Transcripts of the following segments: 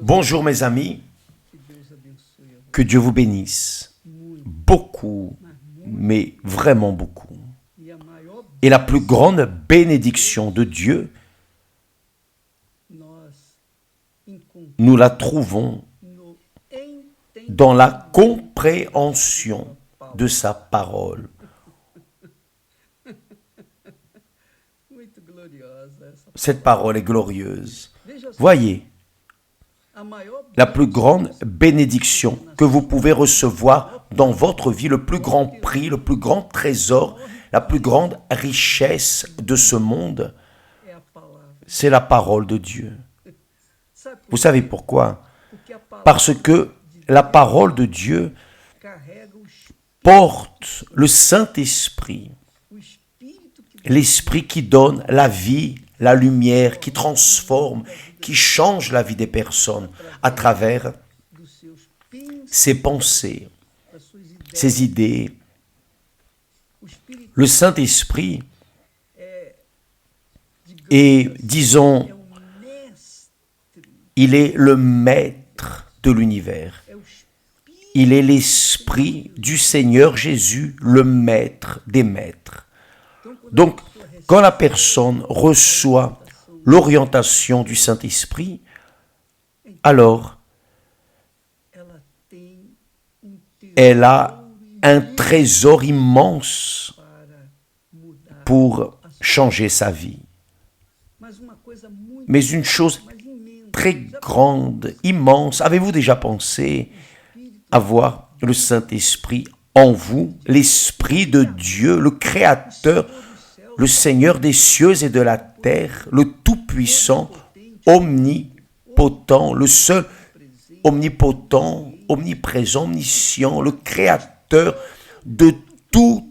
Bonjour mes amis, que Dieu vous bénisse. Beaucoup, mais vraiment beaucoup. Et la plus grande bénédiction de Dieu, nous la trouvons dans la compréhension de sa parole. Cette parole est glorieuse. Voyez, la plus grande bénédiction que vous pouvez recevoir dans votre vie, le plus grand prix, le plus grand trésor, la plus grande richesse de ce monde, c'est la parole de Dieu. Vous savez pourquoi? Parce que la parole de Dieu porte le Saint-Esprit, l'Esprit qui donne la vie, la lumière, qui transforme, qui change la vie des personnes à travers ses pensées, ses idées. Le Saint-Esprit est, disons, il est le maître de l'univers. Il est l'Esprit du Seigneur Jésus, le maître des maîtres. Donc, quand la personne reçoit l'orientation du Saint-Esprit, alors elle a un trésor immense pour changer sa vie. Mais une chose très grande, immense, avez-vous déjà pensé avoir le Saint-Esprit en vous, l'Esprit de Dieu, le Créateur, le Seigneur des cieux et de la terre, le Tout-Puissant, omnipotent, le seul omnipotent, omniprésent, omniscient, le Créateur de tout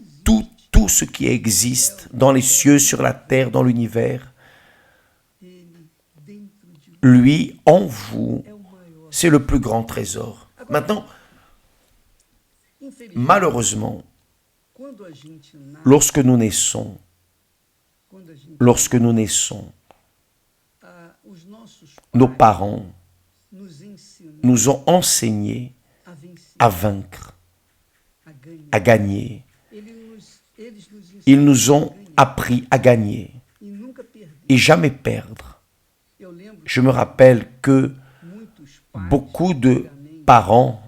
ce qui existe dans les cieux, sur la terre, dans l'univers. Lui, en vous, c'est le plus grand trésor. Maintenant, malheureusement, lorsque nous naissons, nos parents nous ont enseigné à vaincre, à gagner. Ils nous ont appris à gagner et jamais perdre. Je me rappelle que beaucoup de parents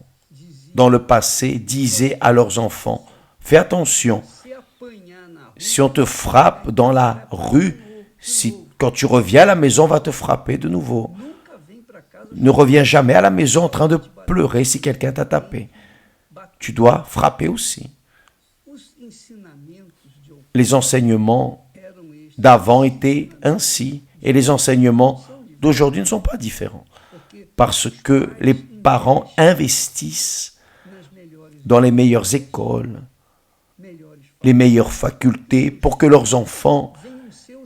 dans le passé disaient à leurs enfants, « Fais attention, si on te frappe dans la rue, quand tu reviens à la maison, on va te frapper de nouveau. Ne reviens jamais à la maison en train de pleurer si quelqu'un t'a tapé. Tu dois frapper aussi. » Les enseignements d'avant étaient ainsi, et les enseignements d'aujourd'hui ne sont pas différents, parce que les parents investissent dans les meilleures écoles, les meilleures facultés, pour que leurs enfants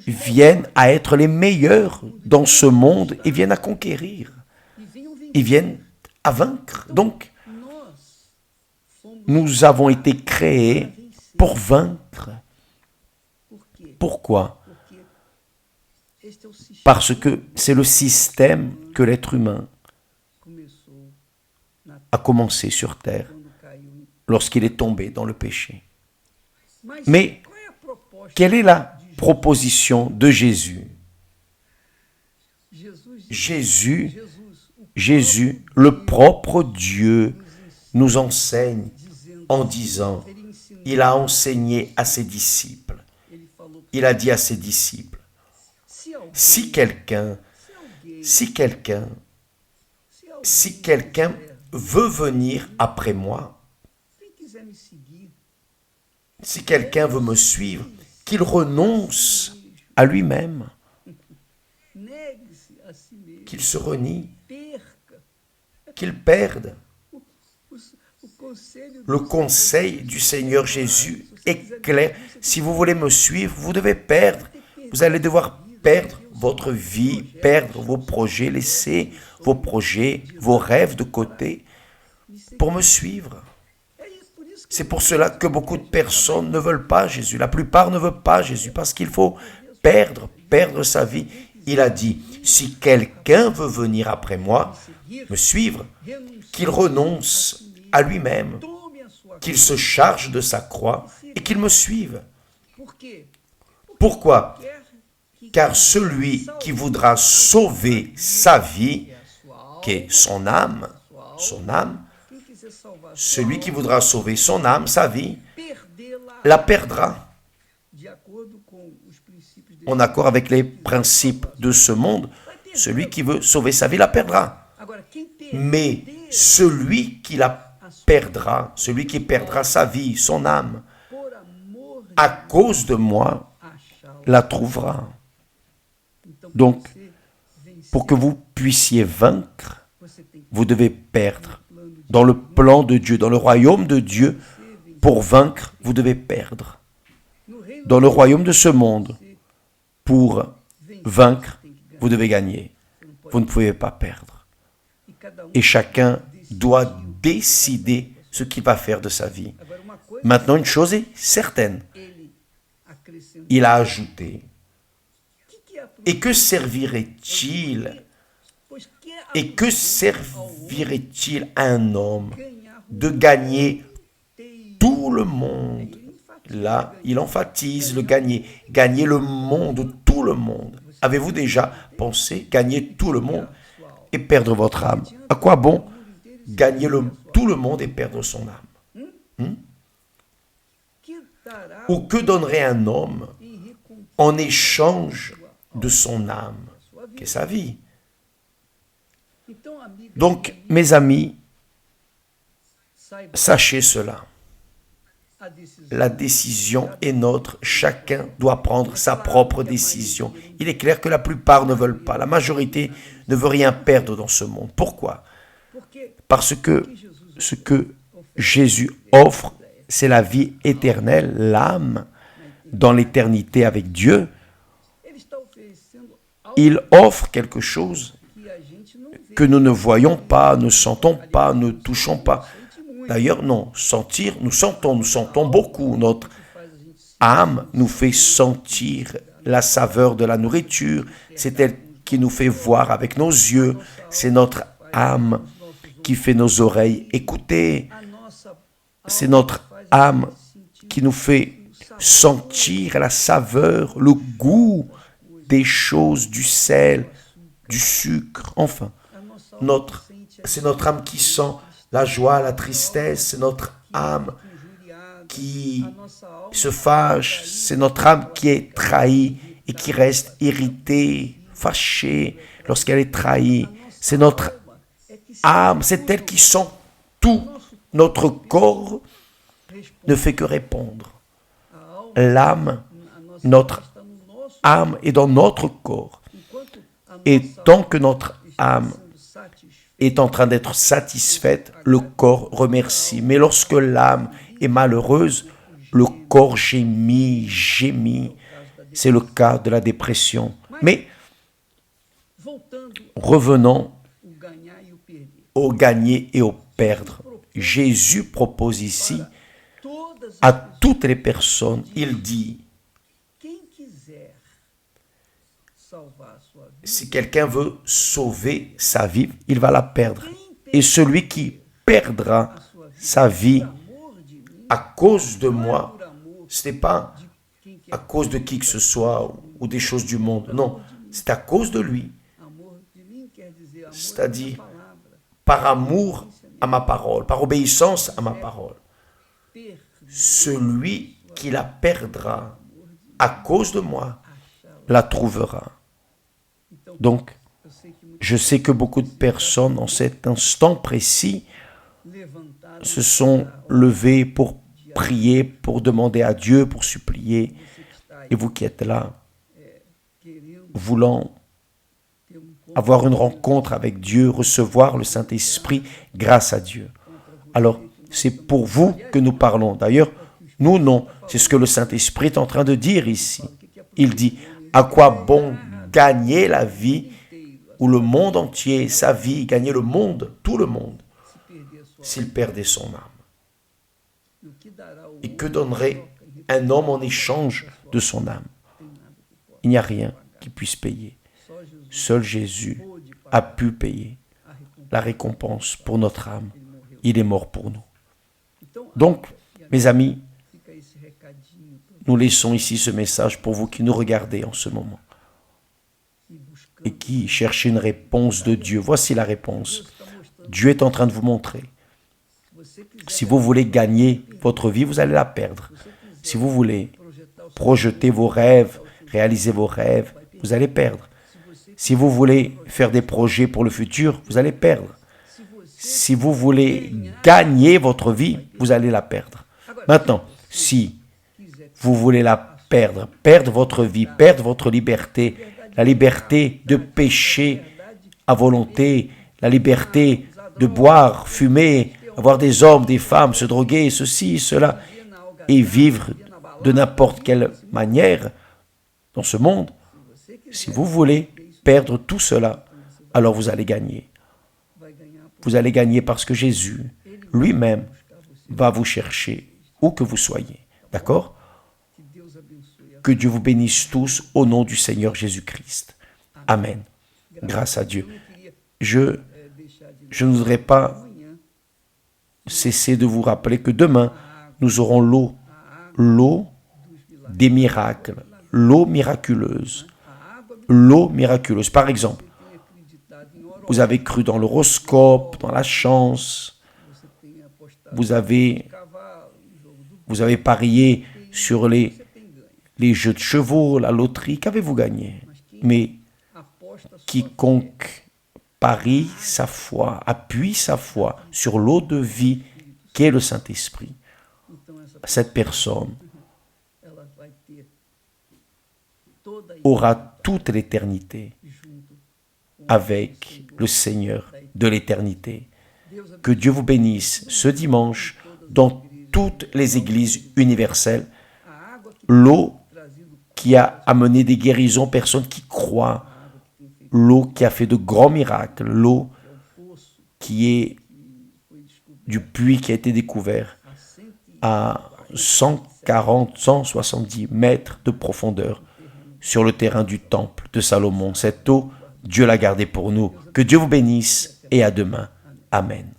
viennent à être les meilleurs dans ce monde et viennent à conquérir. Ils viennent à vaincre. Donc, nous avons été créés pour vaincre. Pourquoi? Parce que c'est le système que l'être humain a commencé sur terre lorsqu'il est tombé dans le péché. Mais quelle est la proposition de Jésus? Jésus, le propre Dieu, nous enseigne en disant, il a enseigné à ses disciples. Il a dit à ses disciples, si quelqu'un veut venir après moi, si quelqu'un veut me suivre, qu'il renonce à lui-même, qu'il se renie, qu'il perde. Le conseil du Seigneur Jésus est clair. Si vous voulez me suivre, vous devez perdre. Vous allez devoir perdre votre vie, perdre vos projets, laisser vos projets, vos rêves de côté pour me suivre. C'est pour cela que beaucoup de personnes ne veulent pas Jésus. La plupart ne veulent pas Jésus parce qu'il faut perdre sa vie. Il a dit, si quelqu'un veut venir après moi, me suivre, qu'il renonce à lui-même, qu'il se charge de sa croix et qu'il me suive. Pourquoi? Car celui qui voudra sauver sa vie, qui est son âme, celui qui voudra sauver son âme, sa vie, la perdra. En accord avec les principes de ce monde, celui qui veut sauver sa vie la perdra. Mais celui qui la perdra, celui qui perdra sa vie, son âme, à cause de moi, la trouvera. Donc, pour que vous puissiez vaincre, vous devez perdre. Dans le plan de Dieu, dans le royaume de Dieu, pour vaincre, vous devez perdre. Dans le royaume de ce monde, pour vaincre, vous devez gagner. Vous ne pouvez pas perdre. Et chacun doit décider ce qu'il va faire de sa vie. Maintenant, une chose est certaine. Il a ajouté. Et que servirait-il? Et que servirait-il à un homme de gagner tout le monde? Là, il emphatise le gagner. Gagner le monde, tout le monde. Avez-vous déjà pensé gagner tout le monde et perdre votre âme? À quoi bon gagner tout le monde et perdre son âme? Ou que donnerait un homme en échange de son âme, qui est sa vie? Donc, mes amis, sachez cela. La décision est nôtre. Chacun doit prendre sa propre décision. Il est clair que la plupart ne veulent pas. La majorité ne veut rien perdre dans ce monde. Pourquoi? Parce que ce que Jésus offre, c'est la vie éternelle, l'âme, dans l'éternité avec Dieu. Il offre quelque chose que nous ne voyons pas, ne sentons pas, ne touchons pas. D'ailleurs, non, sentir, nous sentons beaucoup. Notre âme nous fait sentir la saveur de la nourriture. C'est elle qui nous fait voir avec nos yeux. C'est notre âme qui fait nos oreilles écouter. C'est notre âme qui nous fait sentir la saveur, le goût des choses, du sel, du sucre, enfin. C'est notre âme qui sent la joie, la tristesse, c'est notre âme qui se fâche, c'est notre âme qui est trahie et qui reste irritée, fâchée lorsqu'elle est trahie. C'est notre âme, c'est elle qui sent tout. Notre corps ne fait que répondre. L'âme, notre âme est dans notre corps. Et tant que notre âme est en train d'être satisfaite, le corps remercie. Mais lorsque l'âme est malheureuse, le corps gémit. C'est le cas de la dépression. Mais revenons au gagner et au perdre. Jésus propose ici à toutes les personnes, il dit, si quelqu'un veut sauver sa vie, il va la perdre. Et celui qui perdra sa vie à cause de moi, ce n'est pas à cause de qui que ce soit ou des choses du monde. Non, c'est à cause de lui. C'est-à-dire par amour à ma parole, par obéissance à ma parole. Celui qui la perdra à cause de moi la trouvera. Donc, je sais que beaucoup de personnes, en cet instant précis, se sont levées pour prier, pour demander à Dieu, pour supplier. Et vous qui êtes là, voulant avoir une rencontre avec Dieu, recevoir le Saint-Esprit grâce à Dieu. Alors, c'est pour vous que nous parlons. D'ailleurs, nous, non. C'est ce que le Saint-Esprit est en train de dire ici. Il dit, à quoi bon gagner la vie ou le monde entier, sa vie, gagner le monde, tout le monde, s'il perdait son âme? Et que donnerait un homme en échange de son âme? Il n'y a rien qui puisse payer. Seul Jésus a pu payer la récompense pour notre âme. Il est mort pour nous. Donc, mes amis, nous laissons ici ce message pour vous qui nous regardez en ce moment et qui cherchez une réponse de Dieu. Voici la réponse. Dieu est en train de vous montrer. Si vous voulez gagner votre vie, vous allez la perdre. Si vous voulez projeter vos rêves, réaliser vos rêves, vous allez perdre. Si vous voulez faire des projets pour le futur, vous allez perdre. Si vous voulez gagner votre vie, vous allez la perdre. Maintenant, si vous voulez la perdre, perdre votre vie, perdre votre liberté, la liberté de pécher à volonté, la liberté de boire, fumer, avoir des hommes, des femmes, se droguer, ceci, cela, et vivre de n'importe quelle manière dans ce monde, si vous voulez perdre tout cela, alors vous allez gagner. Vous allez gagner parce que Jésus lui-même va vous chercher où que vous soyez. D'accord? Que Dieu vous bénisse tous au nom du Seigneur Jésus-Christ. Amen. Grâce à Dieu. Je ne voudrais pas cesser de vous rappeler que demain, nous aurons l'eau des miracles, l'eau miraculeuse. L'eau miraculeuse. Par exemple, vous avez cru dans l'horoscope, dans la chance, vous avez parié sur les jeux de chevaux, la loterie, qu'avez-vous gagné? Mais quiconque parie sa foi, appuie sa foi sur l'eau de vie qu'est le Saint-Esprit, cette personne aura toute l'éternité avec le Seigneur de l'éternité. Que Dieu vous bénisse ce dimanche dans toutes les églises universelles. L'eau qui a amené des guérisons aux personnes qui croient, l'eau qui a fait de grands miracles, l'eau qui est du puits qui a été découvert à 140, 170 mètres de profondeur sur le terrain du temple de Salomon. Cette eau, Dieu l'a gardée pour nous. Que Dieu vous bénisse et à demain. Amen.